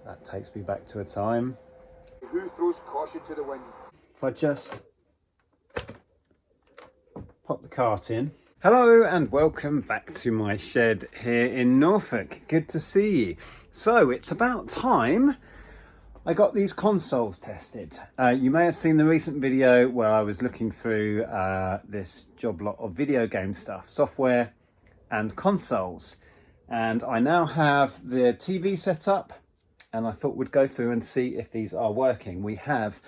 That takes me back to a time. Who throws caution to the wind? If I just pop the cart in. Hello and welcome back to my shed here in Norfolk. Good to see you. So it's about time I got these consoles tested. You may have seen the recent video where I was looking through this job lot of video game stuff, software and consoles. And I now have the TV set up and I thought we'd go through and see if these are working. We have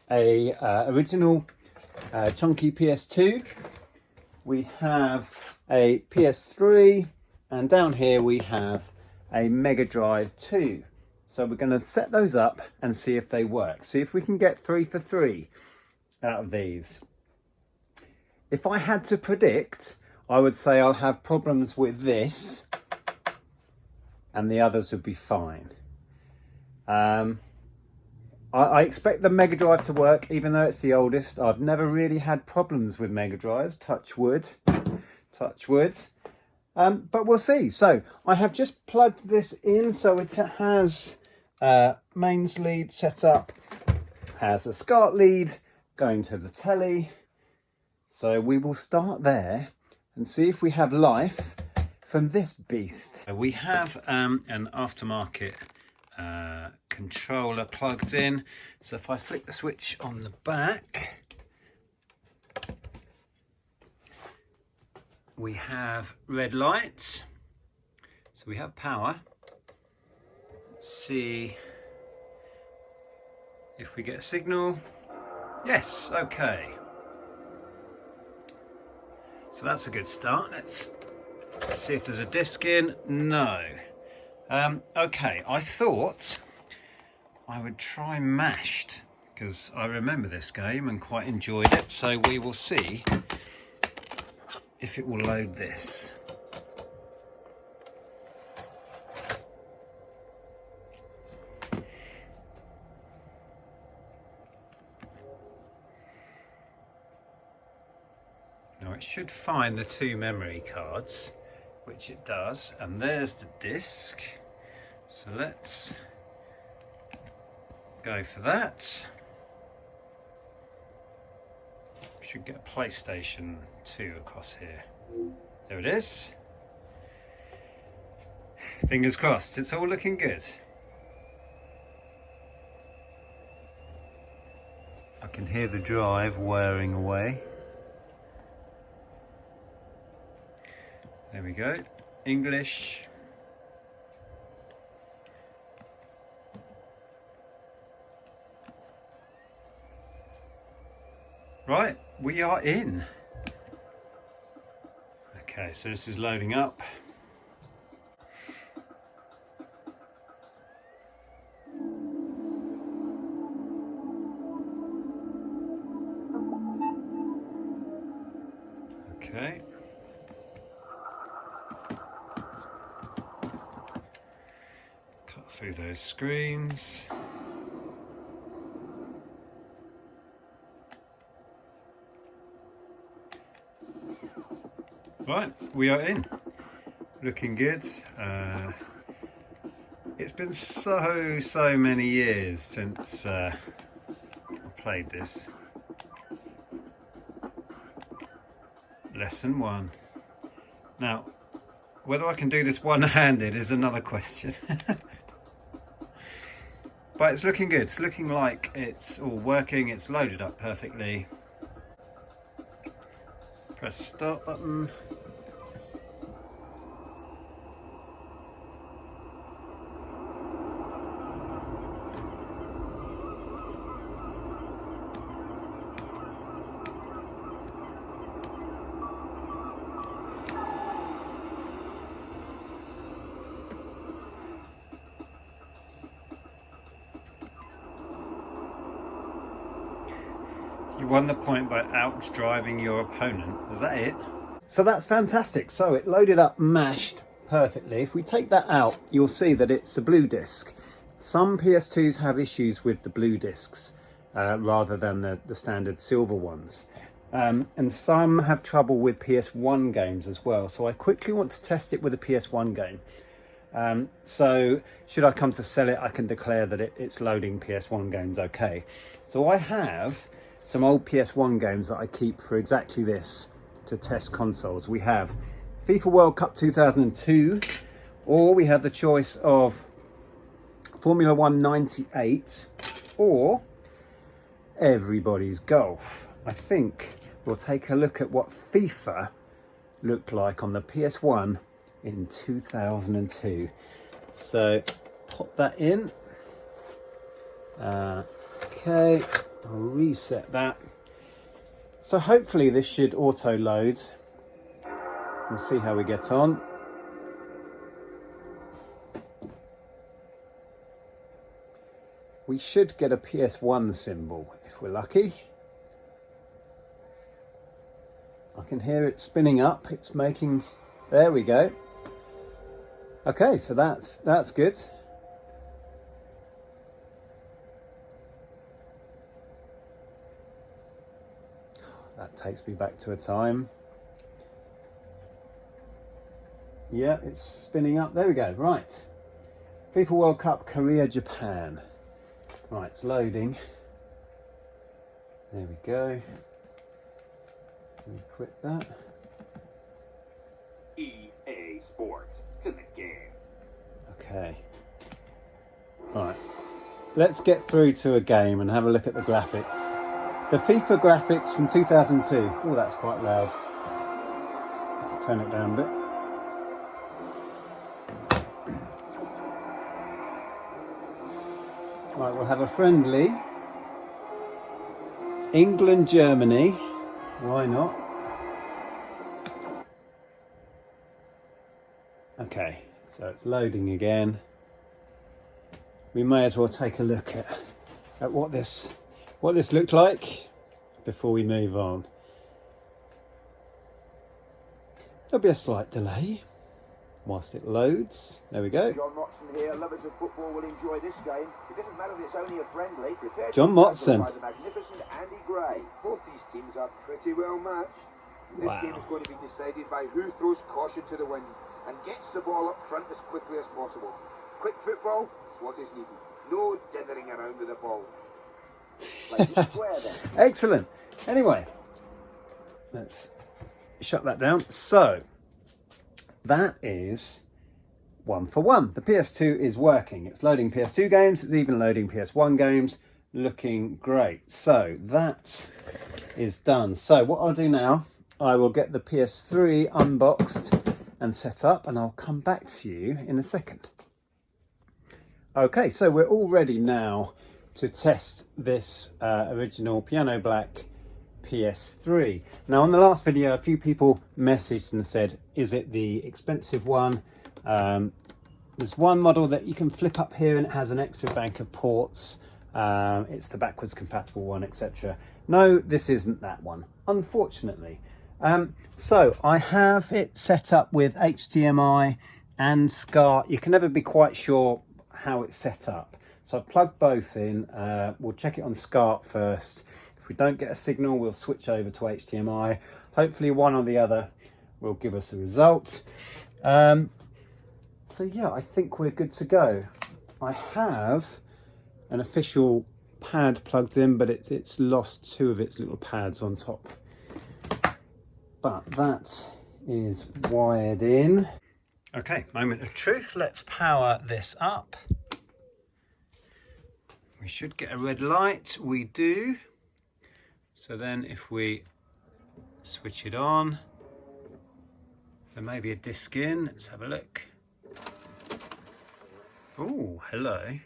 a original chunky PS2. We have a PS3 and down here we have a Megadrive 2. So we're going to set those up and see if they work. See if we can get 3 for 3 out of these. If I had to predict, I would say I'll have problems with this and the others would be fine. I expect the Mega Drive to work, even though it's the oldest. I've never really had problems with Mega Drives, touch wood, touch wood. But we'll see. So I have just plugged this in, so it has mains lead set up, has a SCART lead going to the telly. So we will start there and see if we have life from this beast. We have an aftermarket controller plugged in, so if I flick the switch on the back, we have red lights, so we have power. Let's see if we get a signal. Yes, okay, so that's a good start. Let's see if there's a disc in. No. Okay, I thought I would try Mashed because I remember this game and quite enjoyed it, so we will see if it will load this. Now it should find the 2 memory cards, which it does, and there's the disc. So let's go for that. Should get a PlayStation 2 across here. There it is. Fingers crossed, it's all looking good. I can hear the drive whirring away. There we go. English. Right, we are in. Okay, so this is loading up. Okay. Cut through those screens. Right, we are in. Looking good. It's been so many years since I played this. Lesson 1. Now, whether I can do this one-handed is another question. But it's looking good. It's looking like it's all working. It's loaded up perfectly. Press the start button. You won the point by out-driving your opponent. Is that it? So that's fantastic. So it loaded up Mashed perfectly. If we take that out, you'll see that it's a blue disc. Some PS2s have issues with the blue discs rather than the standard silver ones. And some have trouble with PS1 games as well. So I quickly want to test it with a PS1 game. So should I come to sell it, I can declare that it's loading PS1 games okay. So I have some old PS1 games that I keep for exactly this, to test consoles. We have FIFA World Cup 2002, or we have the choice of Formula 1 98 or Everybody's Golf. I think we'll take a look at what FIFA looked like on the PS1 in 2002. So pop that in. Okay, I'll reset that. So hopefully this should auto load. We'll see how we get on. We should get a PS1 symbol if we're lucky. I can hear it spinning up. It's making, there we go. Okay, so that's good. That takes me back to a time. Yeah, it's spinning up. There we go. Right. FIFA World Cup Korea, Japan. Right, it's loading. There we go. Let me quit that. EA Sports. It's in the game. Okay. Right. Let's get through to a game and have a look at the graphics. The FIFA graphics from 2002. Oh, that's quite loud. Let's turn it down a bit. Right, we'll have a friendly. England, Germany. Why not? Okay, so it's loading again. We may as well take a look at what this looked like before we move on. There'll be a slight delay whilst it loads. There we go. John Motson here. Lovers of football will enjoy this game. It doesn't matter if it's only a friendly. Prepare John Motson. by the magnificent Andy Gray. Both these teams are pretty well matched. This Wow. game is going to be decided by who throws caution to the wind and gets the ball up front as quickly as possible. Quick football is what is needed. No dithering around with the ball. Like the square then. Excellent. Anyway, let's shut that down. So that is 1 for 1. The PS2 is working. It's loading PS2 games. It's even loading PS1 games. Looking great. So that is done. So what I'll do now, I will get the PS3 unboxed and set up, and I'll come back to you in a second. Okay, so we're all ready now to test this original Piano Black PS3. Now, on the last video, a few people messaged and said, is it the expensive one? There's one model that you can flip up here and it has an extra bank of ports. It's the backwards compatible one, etc. No, this isn't that one, unfortunately. So I have it set up with HDMI and SCART. You can never be quite sure how it's set up. So I've plugged both in. We'll check it on SCART first. If we don't get a signal, we'll switch over to HDMI. Hopefully one or the other will give us a result. So yeah, I think we're good to go. I have an official pad plugged in, but it's lost 2 of its little pads on top. But that is wired in. Okay, moment of truth. Let's power this up. We should get a red light. We do. So then if we switch it on, there may be a disc in. Let's have a look. Oh, hello.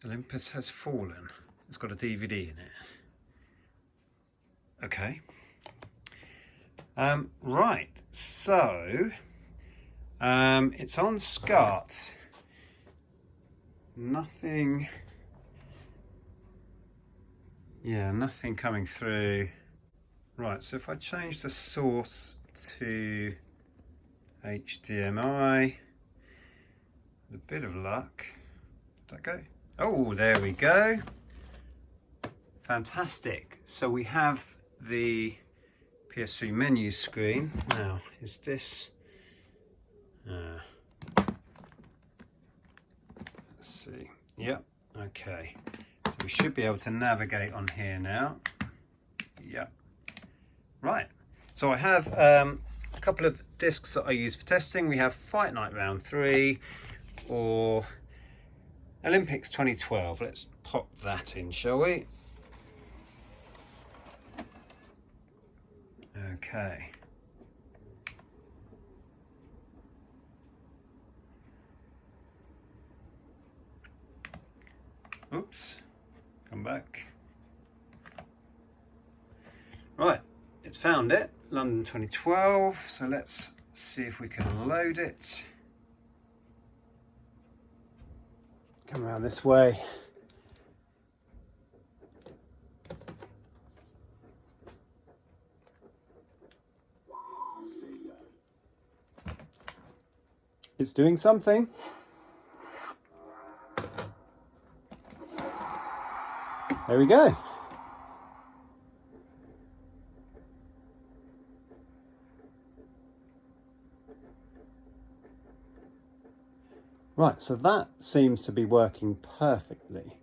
Olympus Has Fallen. It's got a DVD in it. Okay. Right, so it's on SCART. Nothing coming through. Right, so if I change the source to HDMI, with a bit of luck, did that go? Oh, there we go. Fantastic. So we have the PS3 menu screen. Now, is this... Let's see. Yep. Okay. So we should be able to navigate on here now. Yep. Right. So I have a couple of discs that I use for testing. We have Fight Night Round 3 or Olympics 2012. Let's pop that in, shall we? Okay. Oops. Come back. Right. It's found it. London 2012. So let's see if we can load it. Come around this way. It's doing something. There we go. Right, so that seems to be working perfectly.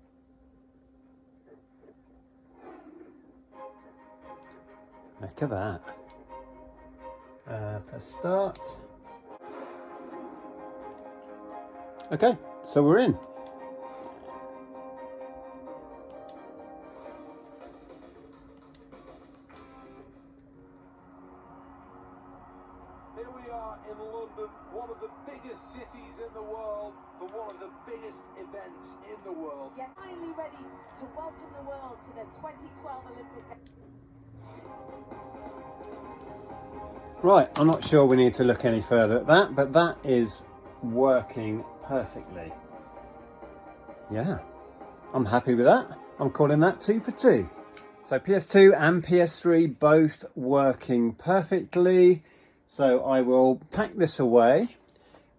Look at that. Press start. Okay, so we're in. Here we are in London, one of the biggest cities in the world, for one of the biggest events in the world. Yes, finally ready to welcome the world to the 2012 Olympic Games. Right, I'm not sure we need to look any further at that, but that is working perfectly. Yeah, I'm happy with that. I'm calling that 2 for 2. So PS2 and PS3 both working perfectly. So I will pack this away,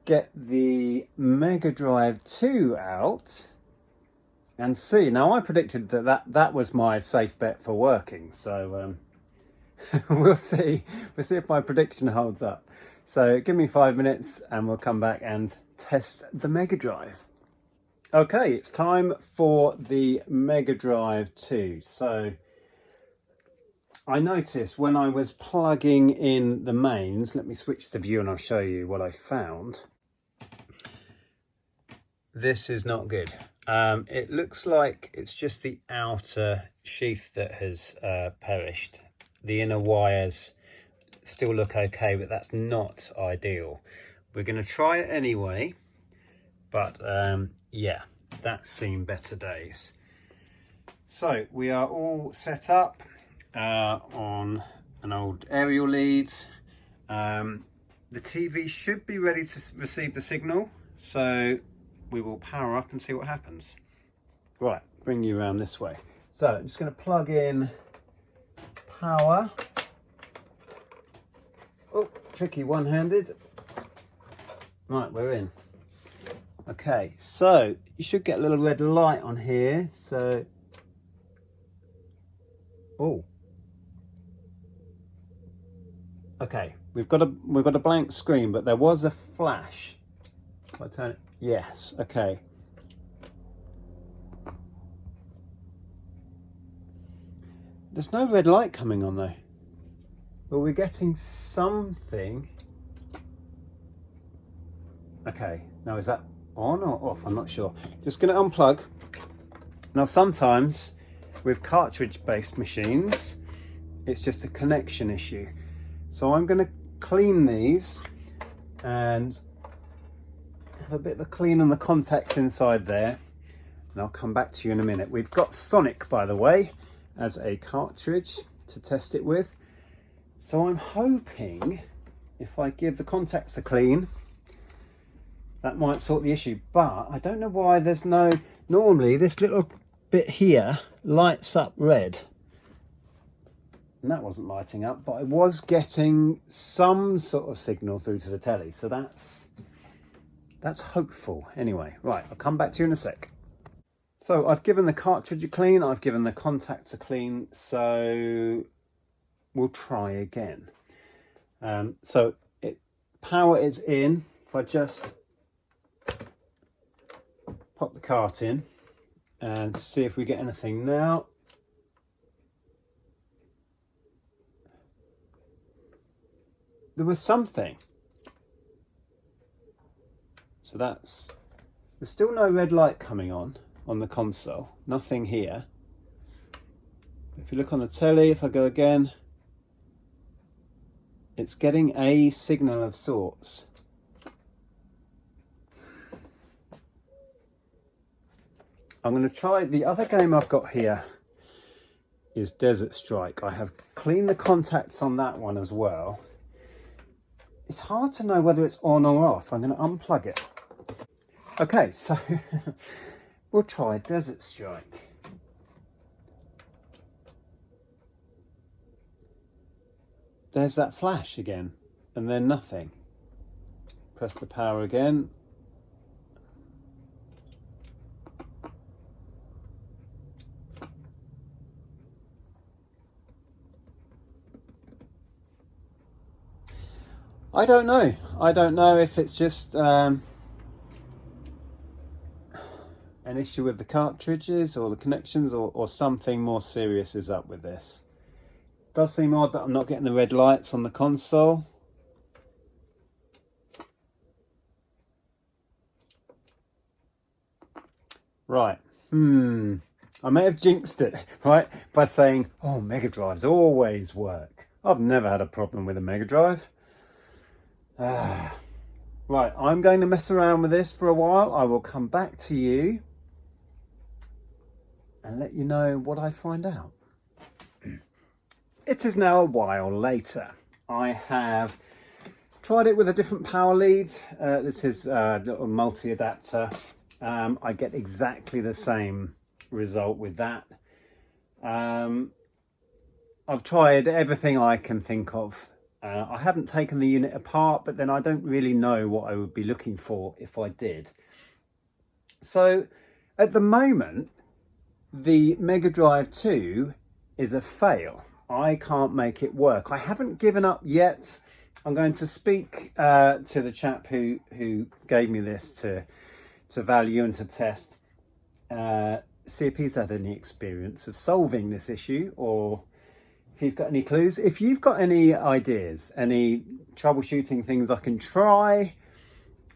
get the Megadrive 2 out and see. Now I predicted that was my safe bet for working. So we'll see. We'll see if my prediction holds up. So give me 5 minutes and we'll come back and test the Megadrive. Okay, it's time for the Megadrive 2. So I noticed when I was plugging in the mains, let me switch the view and I'll show you what I found. This is not good. It looks like it's just the outer sheath that has perished. The inner wires still look okay, but that's not ideal. We're going to try it anyway, but yeah, that's seen better days. So we are all set up on an old aerial lead. The TV should be ready to receive the signal, so we will power up and see what happens. Right, bring you around this way. So I'm just going to plug in power. Oh, tricky one-handed. Right, we're in. Okay, so you should get a little red light on here. So, oh, okay. We've got a blank screen, but there was a flash. If I turn it, yes. Okay. There's no red light coming on though. But we're getting something. Okay, now is that on or off? I'm not sure. Just going to unplug. Now sometimes with cartridge-based machines, it's just a connection issue. So I'm going to clean these and have a bit of a clean on the contacts inside there. And I'll come back to you in a minute. We've got Sonic, by the way, as a cartridge to test it with. So I'm hoping if I give the contacts a clean, that might sort the issue, but I don't know why there's no, normally this little bit here lights up red. And that wasn't lighting up, but I was getting some sort of signal through to the telly. So that's hopeful. Anyway, right, I'll come back to you in a sec. So I've given the cartridge a clean, I've given the contacts a clean, so we'll try again. So power is in if I just pop the cart in and see if we get anything now. There was something. So there's still no red light coming on the console. Nothing here. If you look on the telly, if I go again, it's getting a signal of sorts. I'm going to try the other game I've got here is Desert Strike. I have cleaned the contacts on that one as well. It's hard to know whether it's on or off. I'm going to unplug it. Okay, so we'll try Desert Strike. There's that flash again, and then nothing. Press the power again. I don't know. I don't know if it's just an issue with the cartridges or the connections, or something more serious is up with this. Does seem odd that I'm not getting the red lights on the console. Right. I may have jinxed it, right, by saying, oh, Mega Drives always work. I've never had a problem with a Mega Drive. Right, I'm going to mess around with this for a while. I will come back to you and let you know what I find out. It is now a while later. I have tried it with a different power lead. This is a little multi-adapter. I get exactly the same result with that. I've tried everything I can think of. I haven't taken the unit apart, but then I don't really know what I would be looking for if I did. So at the moment, the Mega Drive 2 is a fail. I can't make it work. I haven't given up yet. I'm going to speak to the chap who gave me this to value and to test. See if he's had any experience of solving this issue, or if he's got any clues. If you've got any ideas, any troubleshooting things I can try.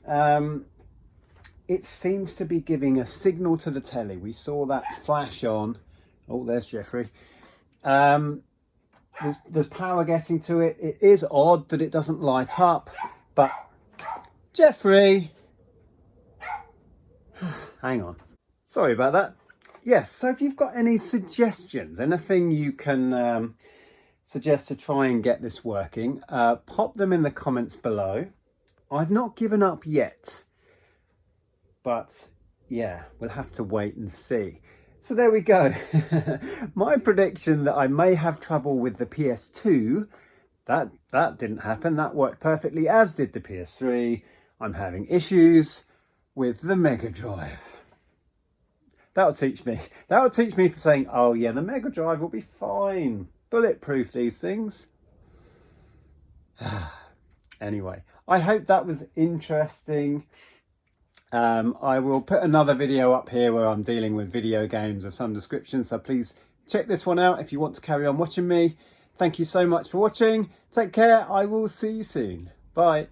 It seems to be giving a signal to the telly. We saw that flash on. Oh, there's Jeffrey. There's power getting to it. It is odd that it doesn't light up, but Jeffrey, hang on. Sorry about that. Yes, so if you've got any suggestions, anything you can suggest to try and get this working, pop them in the comments below. I've not given up yet, but yeah, we'll have to wait and see. So there we go. My prediction that I may have trouble with the PS2, that didn't happen. That worked perfectly, as did the PS3. I'm having issues with the Mega Drive. That'll teach me. That'll teach me for saying, oh yeah, the Mega Drive will be fine. Bulletproof, these things. Anyway, I hope that was interesting. I will put another video up here where I'm dealing with video games of some description, so please check this one out if you want to carry on watching me. Thank you so much for watching. Take care. I will see you soon. Bye.